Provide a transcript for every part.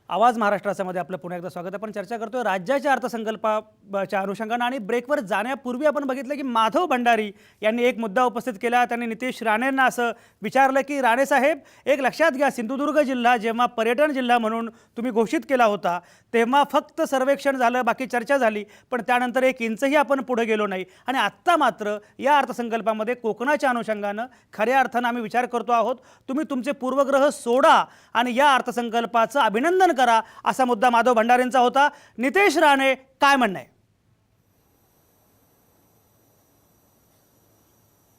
आवाज महाराष्ट्रामध्ये आपलं पुन्हा एकदा स्वागत आहे। आपण चर्चा करतोय राज्याच्या अर्थसंकल्पाच्या अनुषंगाने आणि ब्रेकवर जाण्यापूर्वी आपण बघितलं की माधव भंडारी यांनी एक मुद्दा उपस्थित केला। त्यांनी नितेश राणेंना असं विचारलं की राणे साहेब, एक लक्षात घ्या, सिंधुदुर्ग जिल्हा जेव्हा पर्यटन जिल्हा म्हणून तुम्ही घोषित केला होता तेव्हा फक्त सर्वेक्षण झालं, बाकी चर्चा झाली, पण त्यानंतर एक इंचही आपण पुढे गेलो नाही। आणि आत्ता मात्र या अर्थसंकल्पामध्ये कोकणाच्या अनुषंगाने खऱ्या अर्थाने आम्ही विचार करतो आहोत। तुम्ही तुमचे पूर्वग्रह सोडा आणि या अर्थसंकल्पाचं अभिनंदन करा, असा मुद्दा माधव भंडारेंचा होता। नितेश राणे काय म्हणणं आहे?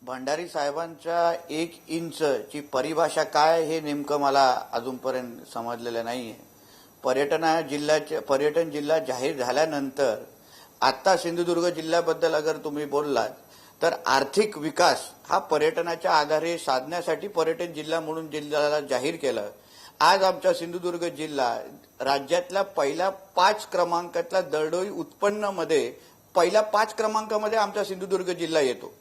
भंडारी साहेबांच्या 1 इंचची परिभाषा काय हे नेमकं मला अजूनपर्यंत समजलेलं नाहीये। पर्यटन जिल्हा जाहीर झाल्यानंतर आता सिंधुदुर्ग जिल्ह्याबद्दल अगर तुम्ही बोललात तर आर्थिक विकास हा पर्यटनाच्या आधारे साधण्यासाठी पर्यटन जिल्हा म्हणून जिल्ह्याला जाहीर केलं। आज आमचा सिंधुदुर्ग जिल्हा राज्यातल्या पहिल्या 5 क्रमांकातल्या दरडोई उत्पन्नामध्ये पहिल्या 5 क्रमांकामध्ये आमचा सिंधुदुर्ग जिल्हा येतो।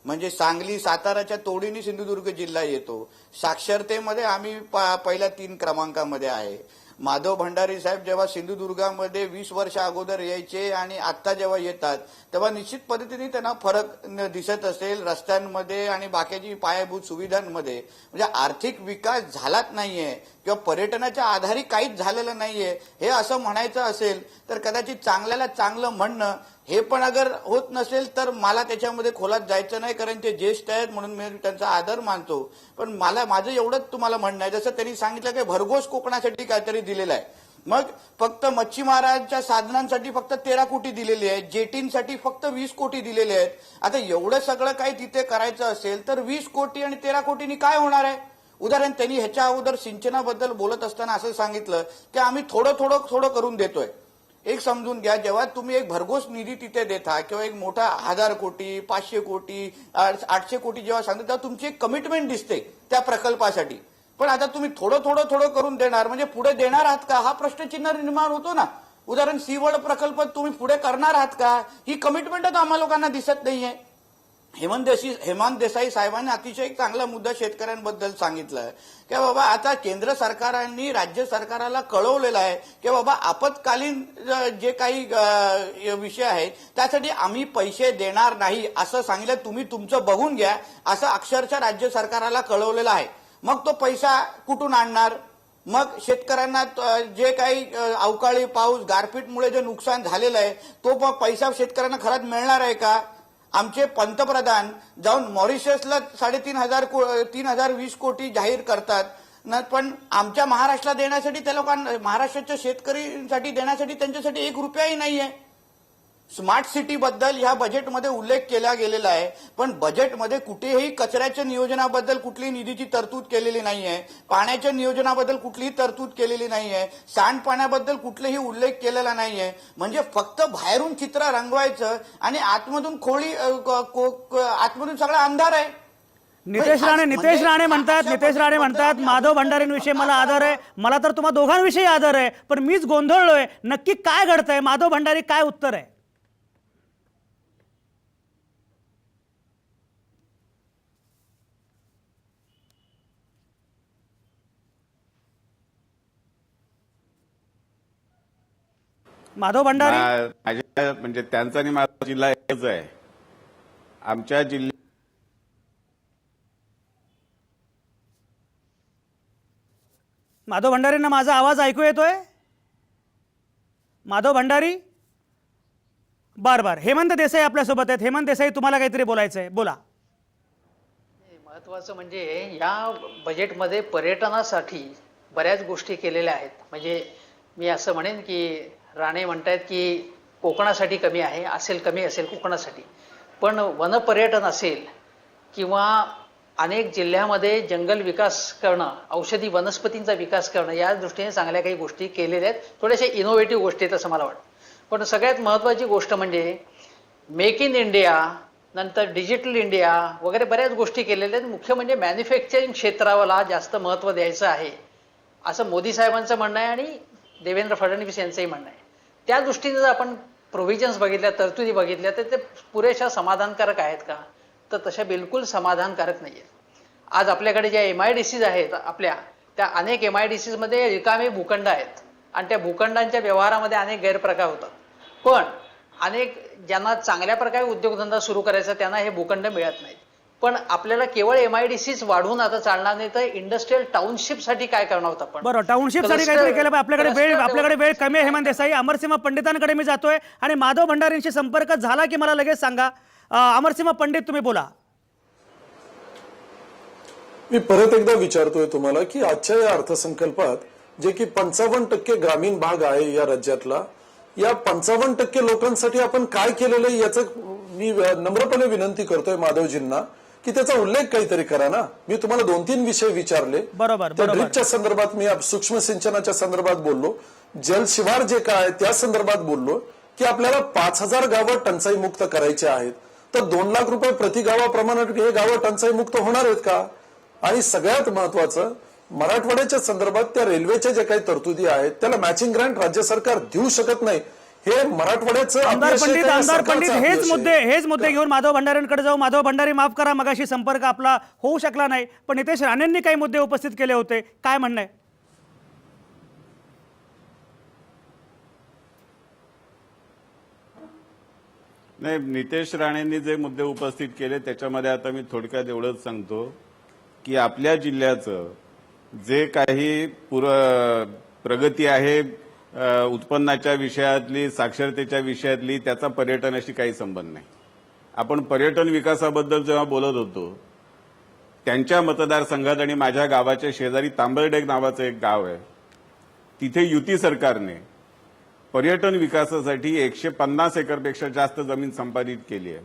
म्हणजे सांगली साताराच्या तोडीने सिंधुदुर्ग जिल्हा येतो। साक्षरतेमध्ये आम्ही पहिल्या 3 क्रमांकामध्ये आहे। माधव भंडारी साहेब जेव्हा सिंधुदुर्गामध्ये 20 वर्ष अगोदर यायचे आणि आता जेव्हा येतात तेव्हा निश्चित पद्धतीने त्यांना फरक दिसत असेल रस्त्यांमध्ये आणि बाकीची पायाभूत सुविधांमध्ये। म्हणजे आर्थिक विकास झालाच नाहीये किंवा पर्यटनाच्या आधारे काहीच झालेलं नाहीये हे असं म्हणायचं असेल तर कदाचित चांगल्याला चांगलं म्हणणं हे पण अगर होत नसेल तर मला त्याच्यामध्ये खोलात जायचं नाही, कारण ते ज्येष्ठ आहेत म्हणून मी त्यांचा आदर मानतो। पण माझं एवढंच तुम्हाला म्हणणं आहे, जसं त्यांनी सांगितलं की भरघोस कोकणासाठी काहीतरी दिलेलं आहे, मग फक्त मच्छीमारांच्या साधनांसाठी फक्त 13 कोटी दिलेली आहेत, जेटींसाठी फक्त 20 कोटी दिलेले आहेत। आता एवढं सगळं काही तिथे करायचं असेल तर 20 कोटी आणि 13 कोटींनी काय होणार आहे? उदाहरण त्यांनी ह्याच्या अगोदर सिंचनाबद्दल बोलत असताना असं सांगितलं की आम्ही थोडं करून देतोय। एक समजून घ्या, जेव्हा तुम्ही एक भरघोस निधी तिथे देता किंवा एक मोठा 1000 कोटी 500 कोटी 800 कोटी जेव्हा सांगता तेव्हा तुमची एक कमिटमेंट दिसते त्या प्रकल्पासाठी। पण आता तुम्ही थोडं करून देणार म्हणजे पुढे देणार आहात का हा प्रश्नचिन्ह निर्माण होतो ना। उदाहरण सीवर्ल्ड प्रकल्प तुम्ही पुढे करणार आहात का ही कमिटमेंटच आम्हा लोकांना दिसत नाहीये। हेमंत देसाई साहेबांनी अतिशय एक चांगला मुद्दा शेतकऱ्यांबद्दल सांगितलं की बाबा आता केंद्र सरकारांनी राज्य सरकाराला कळवलेलं आहे की बाबा आपत्कालीन जे काही विषय आहेत त्यासाठी आम्ही पैसे देणार नाही असं सांगितलं, तुम्ही तुमचं बघून घ्या असं अक्षरशः राज्य सरकाराला कळवलेलं आहे। मग तो पैसा कुठून आणणार? मग शेतकऱ्यांना जे काही अवकाळी पाऊस गारपीटमुळे जे नुकसान झालेलं आहे तो पैसा शेतकऱ्यांना खरंच मिळणार आहे का? आमचे पंतप्रधान जाऊन मॉरिशसला 3,020 कोटी जाहीर करतात, पण आमच्या महाराष्ट्राला देण्यासाठी त्या लोकांना महाराष्ट्राच्या शेतकऱ्यांसाठी देण्यासाठी त्यांच्यासाठी 1 रुपयाही नाहीये। स्मार्ट सिटी बद्दल ह्या बजेटमध्ये उल्लेख केला गेलेला आहे, पण बजेटमध्ये कुठेही कचऱ्याच्या नियोजनाबद्दल कुठलीही निधीची तरतूद केलेली नाहीये, पाण्याच्या नियोजनाबद्दल कुठलीही तरतूद केलेली नाहीये, सांडपाण्याबद्दल कुठलेही उल्लेख केलेला नाहीये। म्हणजे फक्त बाहेरून चित्र रंगवायचं आणि आतमधून सगळा अंधार आहे। नितेश राणे म्हणतात माधव भंडारेंविषयी मला आदर आहे, मला तर तुम्हा दोघांविषयी आदर आहे, पण मीच गोंधळलोय, नक्की काय घडतंय? माधव भंडारी काय उत्तर आहे? माधव भंडारी माझ्या म्हणजे त्यांचा आणि माझा जिल्हा एकच आहे। आमच्या जिल्ह्यात माधव भंडारींना माझा आवाज ऐकू येतोय? माधव भंडारी बार हेमंत देसाई आपल्यासोबत आहेत। हेमंत देसाई, तुम्हाला काहीतरी बोलायचं आहे, बोला। महत्त्वाचं म्हणजे या बजेटमध्ये पर्यटनासाठी बऱ्याच गोष्टी केलेल्या आहेत। म्हणजे मी असं म्हणेन की राणे म्हणतायत की कोकणासाठी कमी आहे, कमी असेल कोकणासाठी, पण वनपर्यटन असेल किंवा अनेक जिल्ह्यामध्ये जंगल विकास करणं, औषधी वनस्पतींचा विकास करणं, या दृष्टीने चांगल्या काही गोष्टी केलेल्या आहेत। थोड्याशा इनोव्हेटिव्ह गोष्टी आहेत असं मला वाटतं। पण सगळ्यात महत्त्वाची गोष्ट म्हणजे मेक इन इंडिया, नंतर डिजिटल इंडिया वगैरे बऱ्याच गोष्टी केलेल्या आहेत। मुख्य म्हणजे मॅन्युफॅक्चरिंग क्षेत्राला जास्त महत्त्व द्यायचं आहे असं मोदी साहेबांचं म्हणणं आहे आणि देवेंद्र फडणवीस यांचंही म्हणणं आहे। त्या दृष्टीने जर आपण प्रोव्हिजन्स बघितल्या, तरतुदी बघितल्या, तर ते पुरेशा समाधानकारक आहेत का? तर तशा बिलकुल समाधानकारक नाही आहेत। आज आपल्याकडे ज्या MIDCs आहेत आपल्या, त्या अनेक MIDCs मध्ये रिकामे भूखंड आहेत आणि त्या भूखंडांच्या व्यवहारामध्ये अनेक गैरप्रकार होतात. पण अनेक ज्यांना चांगल्या प्रकारे उद्योगधंदा सुरू करायचा त्यांना हे भूखंड मिळत नाहीत. पण आपल्याला केवळ MIDCच वाढवून आता चालणार नाही, तर इंडस्ट्रियल टाउनशिपसाठी काय करणार आहोत आपण? बरं, टाउनशिपसाठी काहीतरी केलं पाहिजे. आपल्याकडे वेळ कमी आहे. हेमंत देसाई, अमरसिंह पंडितांकडे मी जातोय आणि माधव भंडारींशी संपर्क झाला की मला लगेच सांगा. अमरसिंह पंडित, तुम्ही बोला. मी परत एकदा विचारतोय तुम्हाला की आजच्या या अर्थसंकल्पात जे की 55% ग्रामीण भाग आहे या राज्यातला, या 55% लोकांसाठी आपण काय केलेलं आहे याचं मी नम्रपणे विनंती करतोय माधवजींना की त्याचा उल्लेख काहीतरी करा ना. मी तुम्हाला 2-3 विषय विचारले. बरोबर, त्या बरोबर. ड्रीपच्या संदर्भात मी सूक्ष्म सिंचनाच्या संदर्भात बोललो, जलशिवार जे काय त्या संदर्भात बोललो की आपल्याला 5,000 गावं टंचाई मुक्त करायचे आहेत. तर 2 लाख रुपये प्रति गावाप्रमाणे हे गावं टंचाई मुक्त होणार आहेत का? आणि सगळ्यात महत्वाचं, मराठवाड्याच्या संदर्भात त्या रेल्वेच्या जे काही तरतुदी आहेत त्याला मॅचिंग ग्रँट राज्य सरकार देऊ शकत नाही. हे मराठवाड्याचं आमदार अपयश आहे पंडित, का या आमदार पंडित, सरकारचं अपयश आहे? हेच मुद्दे घेऊन माधव भंडारींकडे जाऊ. माधव भंडारी, माफ करा, मगाशी संपर्क आपला होऊ शकला नाही, पण नितेश राणेंनी काही मुद्दे उपस्थित केले होते. काय म्हणणं आहे? नाही, नितेश राणेंनी जे मुद्दे उपस्थित केले त्याच्यामध्ये आता मी थोडक्यात एवढंच सांगतो की आपल्या जिल्ह्याचं जे काही प्रगती आहे उत्पन्नाच्या विषयातली, साक्षरतेच्या विषयातली, त्याचा पर्यटनाशी काही संबंध नाही. आपण पर्यटन विकासाबद्दल जेव्हा बोलत होतो, त्यांच्या मतदारसंघात आणि माझ्या गावाच्या शेजारी तांबरडेग नावाचं एक गाव आहे, तिथे युती सरकारने पर्यटन विकासासाठी 150 एकरपेक्षा जास्त जमीन संपादित केली आहे.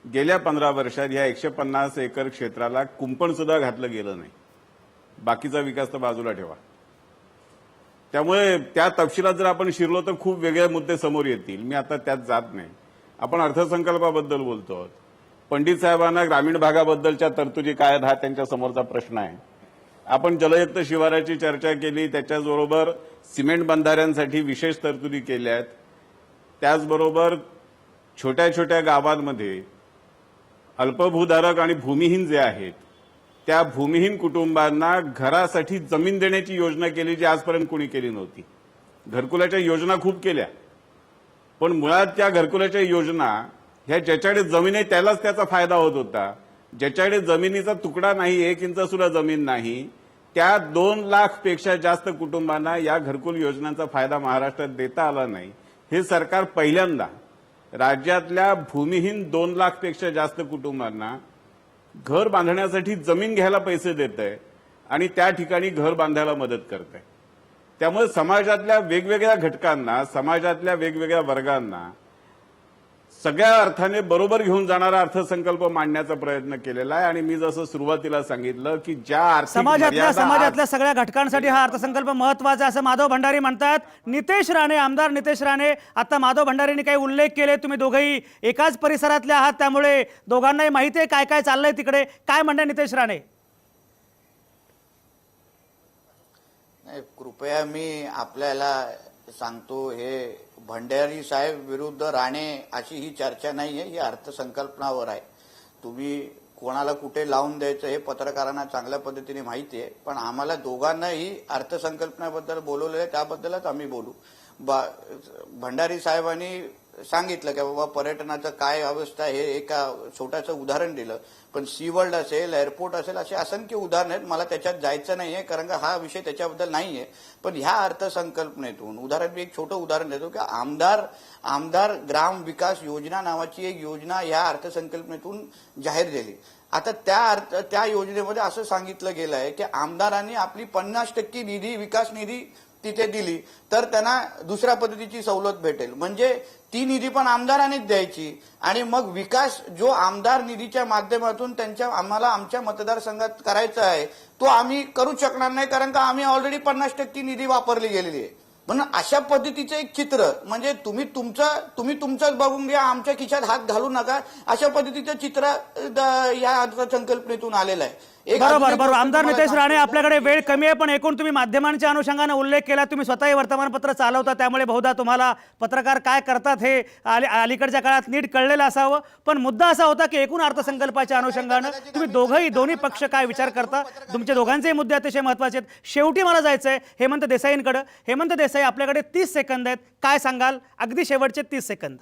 गेल्या 15 वर्षात या 150 एकर क्षेत्राला कुंपण सुद्धा घातलं गेलं नाही. बाकीचा विकास तर बाजूला ठेवा. त्यामुळे त्या तपशिलात जर आपण शिरलो तर खूप वेगळे मुद्दे समोर येतील. मी आता त्यात जात नाही. आपण अर्थसंकल्पाबद्दल बोलतो. पंडित साहेबांना ग्रामीण भागाबद्दलच्या तरतुदी काय आहेत हा त्यांच्या समोरचा प्रश्न आहे. आपण जलयुक्त शिवाराची चर्चा केली, त्याच्याबरोबर सिमेंट बंधाऱ्यांसाठी विशेष तरतुदी केल्या आहेत. त्याचबरोबर छोट्या छोट्या गावांमध्ये अल्पभूधारक आणि भूमिहीन जे आहेत त्या भूमिहीन कुटुंबांना घरासाठी जमीन देण्याची योजना केली जी आजपर्यंत कोणी केली नव्हती. घरकुलाच्या योजना खूप केल्या, पण मुळात त्या घरकुलाच्या योजना ह्या ज्याच्याकडे जमीन आहे त्यालाच त्याचा फायदा होत होता. ज्याच्याकडे जमिनीचा तुकडा नाही, 1 इंच सुद्धा जमीन नाही, त्या 2 लाख पेक्षा जास्त कुटुंबांना या घरकुल योजनांचा फायदा महाराष्ट्रात देता आला नाही. हे सरकार पहिल्यांदा राज्यातल्या भूमिहीन 2 लाख पेक्षा जास्त कुटुंबांना घर बांधण्यासाठी जमीन घ्यायला पैसे देत आहे आणि त्या ठिकाणी घर बांधायला मदत करत आहे. त्यामुळे समाजातल्या वेगवेगळ्या घटकांना, समाजातल्या वेगवेगळ्या वर्गांना सगळ्या अर्थाने बरोबर घेऊन जाणारा अर्थसंकल्प मांडण्याचा प्रयत्न केलेला आहे. आणि मी जसं सुरुवातीला सांगितलं की ज्या आर्थिक समाजातल्या सगळ्या घटकांसाठी हा अर्थसंकल्प महत्वाचा आहे असं माधव भंडारी म्हणतात. नितेश राणे, आमदार नितेश राणे, आता माधव भंडारींनी काही उल्लेख केले. तुम्ही दोघंही एकाच परिसरातले आहात, त्यामुळे दोघांनाही माहिती आहे काय काय चाललंय तिकडे. काय म्हणणं नितेश राणे? नाही, कृपया मी आपल्याला सांगतो, हे भंडारी साहेब विरुद्ध राणे अशी ही चर्चा नाहीये, ही अर्थसंकल्पनावर आहे. तुम्ही कोणाला कुठे लावून द्यायचं हे पत्रकारांना चांगल्या पद्धतीने माहिती आहे, पण आम्हाला दोघांनाही अर्थसंकल्पनेबद्दल बोलवलेलं आहे, त्याबद्दलच आम्ही बोलू. भंडारी साहेबांनी सांगितलं की बाबा पर्यटनाचं काय अवस्था आहे, हे एका छोटंसं उदाहरण दिलं, पण सी वर्ल्ड असेल, एअरपोर्ट असेल, असे असंख्य उदाहरण आहेत. मला त्याच्यात जायचं नाहीये कारण का हा विषय त्याच्याबद्दल नाहीये. पण ह्या अर्थसंकल्पनेतून उदाहरण, मी एक छोटं उदाहरण देतो की आमदार ग्राम विकास योजना नावाची एक योजना ह्या अर्थसंकल्पनेतून जाहीर झाली. आता त्या योजनेमध्ये असं सांगितलं गेलं आहे की आमदारांनी आपली 50% निधी, विकास निधी तिथे दिली तर त्यांना दुसऱ्या पद्धतीची सवलत भेटेल. म्हणजे ती निधी पण आमदारांनीच द्यायची आणि मग विकास जो आमदार निधीच्या माध्यमातून आम्हाला आमच्या मतदारसंघात करायचा आहे तो आम्ही करू शकणार नाही, कारण का आम्ही ऑलरेडी 50% निधी वापरली गेलेली आहे. म्हणून अशा पद्धतीचं एक चित्र, म्हणजे तुम्ही तुमचंच बघून घ्या, आमच्या खिशात हात घालू नका, अशा पद्धतीचं चित्र या अर्थसंकल्पनेतून आलेलं आहे. एक बरोबर अजून एक बरोबर गोष्ट आमदार तुम्हाला नितेश राणे सांगतो. आपल्याकडे वेळ कमी आहे, पण एकूण तुम्ही माध्यमांच्या अनुषंगाने उल्लेख केला, तुम्ही स्वतःही वर्तमानपत्र चालवता, त्यामुळे बहुधा तुम्हाला पत्रकार काय करतात हे अलीकडच्या काळात नीट कळलेलं असावं. पण मुद्दा असा होता की एकूण अर्थसंकल्पाच्या अनुषंगानं तुम्ही दोन्ही पक्ष काय विचार करता, तुमचे दोघांचेही मुद्दे अतिशय महत्त्वाचे आहेत. शेवटी मला जायचंय हेमंत देसाईंकडे. हेमंत देसाई, आपल्याकडे 30 सेकंद आहेत, काय सांगाल? अगदी शेवटचे 30 सेकंद.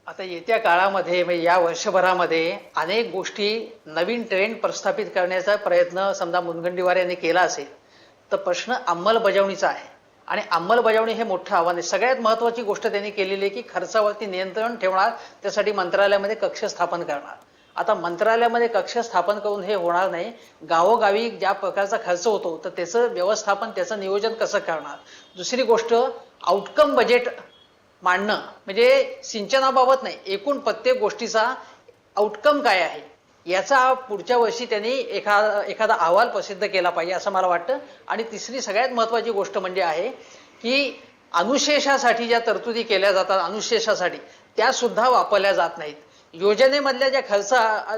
आता येत्या काळामध्ये म्हणजे या वर्षभरामध्ये अनेक गोष्टी नवीन ट्रेंड प्रस्थापित करण्याचा प्रयत्न समजा मुनगंटीवार यांनी केला असेल, तर प्रश्न अंमलबजावणीचा आहे. आणि अंमलबजावणी हे मोठं आव्हान आहे. सगळ्यात महत्त्वाची गोष्ट त्यांनी केलेली आहे की खर्चावरती नियंत्रण ठेवणार, त्यासाठी मंत्रालयामध्ये कक्ष स्थापन करणार. आता मंत्रालयामध्ये कक्ष स्थापन करून हे होणार नाही. गावोगावी ज्या प्रकारचा खर्च होतो तर त्याचं व्यवस्थापन, त्याचं नियोजन कसं करणार. दुसरी गोष्ट, आउटकम बजेट मांडणं, म्हणजे सिंचनाबाबत नाही, एकूण प्रत्येक गोष्टीचा आउटकम काय आहे याचा पुढच्या वर्षी त्यांनी एखादा अहवाल प्रसिद्ध केला पाहिजे असं मला वाटतं. आणि तिसरी सगळ्यात महत्त्वाची गोष्ट म्हणजे आहे की अनुशेषासाठी ज्या तरतुदी केल्या जातात अनुशेषासाठी, त्या सुद्धा वापरल्या जात नाहीत. योजनेमधल्या ज्या खर्च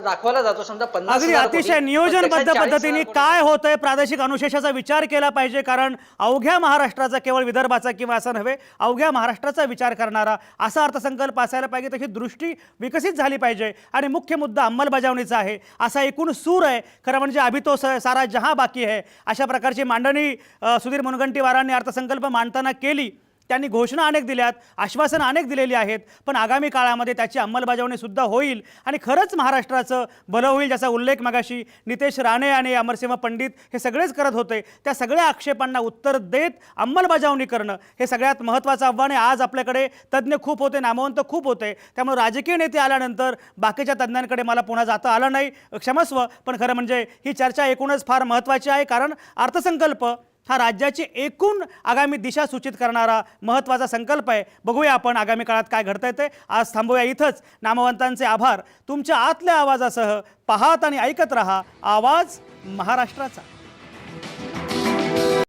दाखवला जातो समजा 50,000 अगदी कोटी, अतिशय नियोजनबद्ध प्रत्यक्षात 40,000 पद्धतीने कोटी. काय होतंय, प्रादेशिक अनुशेषाचा विचार केला पाहिजे. कारण अवघ्या महाराष्ट्राचा, केवळ विदर्भाचा किंवा असं नव्हे, अवघ्या महाराष्ट्राचा विचार करणारा असा अर्थसंकल्प असायला पाहिजे. तशी दृष्टी विकसित झाली पाहिजे. आणि मुख्य मुद्दा अंमलबजावणीचा आहे, असा एकूण सूर आहे. खरं म्हणजे अभी तो सारा जहां बाकी है, अशा प्रकारची मांडणी सुधीर मुनगंटीवारांनी अर्थसंकल्प मांडताना केली. त्यांनी घोषणा अनेक दिल्यात, आश्वासनं अनेक दिलेली आहेत, पण आगामी काळामध्ये त्याची अंमलबजावणी सुद्धा होईल आणि खरंच महाराष्ट्राचं भलं होईल, ज्याचा उल्लेख मगाशी नितेश राणे आणि अमरसिंह पंडित हे सगळेच करत होते. त्या सगळ्या आक्षेपांना उत्तर देत अंमलबजावणी करणं हे सगळ्यात महत्त्वाचं आव्हान आहे. आज आपल्याकडे तज्ज्ञ खूप होते, नामवंत खूप होते, त्यामुळे राजकीय नेते आल्यानंतर बाकीच्या तज्ज्ञांकडे मला पुन्हा जाता आलं नाही, क्षमस्व. पण खरं म्हणजे ही चर्चा एकूणच फार महत्त्वाची आहे, कारण अर्थसंकल्प हा राज्याची एकूण आगामी दिशा सूचित करणारा महत्त्वाचा संकल्प आहे. बघूया आपण आगामी काळात काय घडतंय ते. आज थांबूया इथंच. नामवंतांचे आभार. तुमच्या आतल्या आवाजासह पाहत आणि ऐकत रहा आवाज महाराष्ट्राचा.